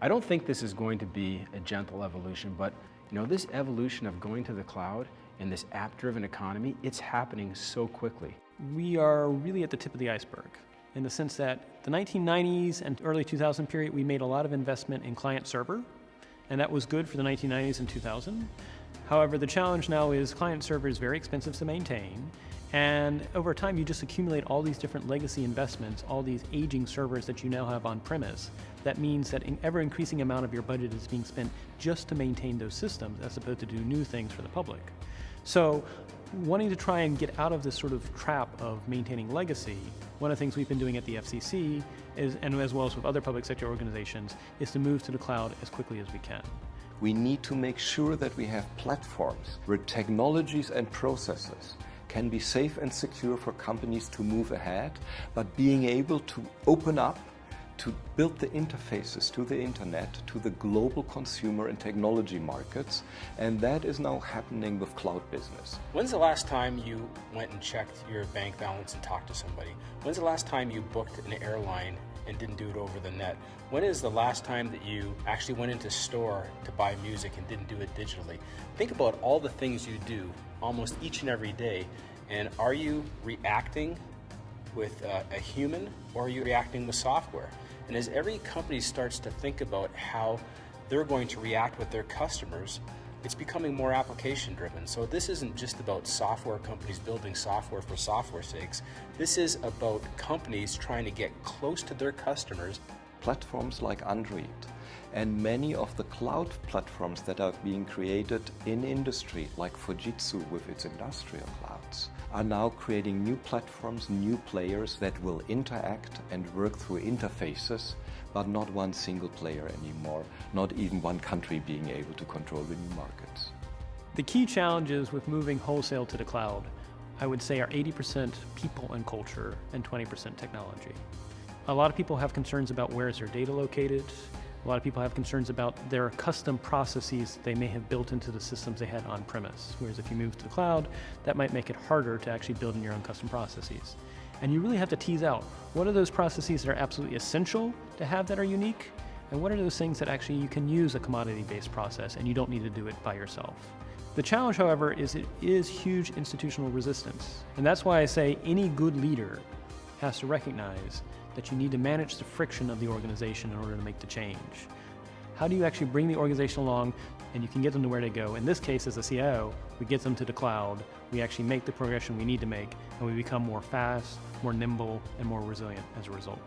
I don't think this is going to be a gentle evolution, but this evolution of going to the cloud and this app-driven economy, it's happening so quickly. We are really at the tip of the iceberg in the sense that the 1990s and early 2000 period, we made a lot of investment in client-server, and that was good for the 1990s and 2000. However, the challenge now is client-server is very expensive to maintain, and over time you just accumulate all these different legacy investments, all these aging servers that you now have on premise. That means that an ever-increasing amount of your budget is being spent just to maintain those systems as opposed to do new things for the public. So, wanting to try and get out of this sort of trap of maintaining legacy, one of the things we've been doing at the FCC, and as well as with other public sector organizations, is to move to the cloud as quickly as we can. We need to make sure that we have platforms where technologies and processes can be safe and secure for companies to move ahead, but being able to open up, to build the interfaces to the internet, to the global consumer and technology markets, and that is now happening with cloud business. When's the last time you went and checked your bank balance and talked to somebody? When's the last time you booked an airline and didn't do it over the net? When is the last time that you actually went into a store to buy music and didn't do it digitally? Think about all the things you do almost each and every day, and are you reacting with a human, or are you reacting with software? And as every company starts to think about how they're going to react with their customers, it's becoming more application driven. So this isn't just about software companies building software for software's sakes. This is about companies trying to get close to their customers. Platforms like Android and many of the cloud platforms that are being created in industry, like Fujitsu with its industrial clouds, are now creating new platforms, new players that will interact and work through interfaces, but not one single player anymore, not even one country being able to control the new markets. The key challenges with moving wholesale to the cloud, I would say, are 80% people and culture and 20% technology. A lot of people have concerns about where is their data located. A lot of people have concerns about their custom processes they may have built into the systems they had on premise. Whereas if you move to the cloud, that might make it harder to actually build in your own custom processes. And you really have to tease out what are those processes that are absolutely essential to have that are unique, and what are those things that actually you can use a commodity-based process and you don't need to do it by yourself. The challenge, however, is it is huge institutional resistance. And that's why I say any good leader has to recognize that you need to manage the friction of the organization in order to make the change. How do you actually bring the organization along and you can get them to where they go? In this case, as a CIO, we get them to the cloud, we actually make the progression we need to make, and we become more fast, more nimble, and more resilient as a result.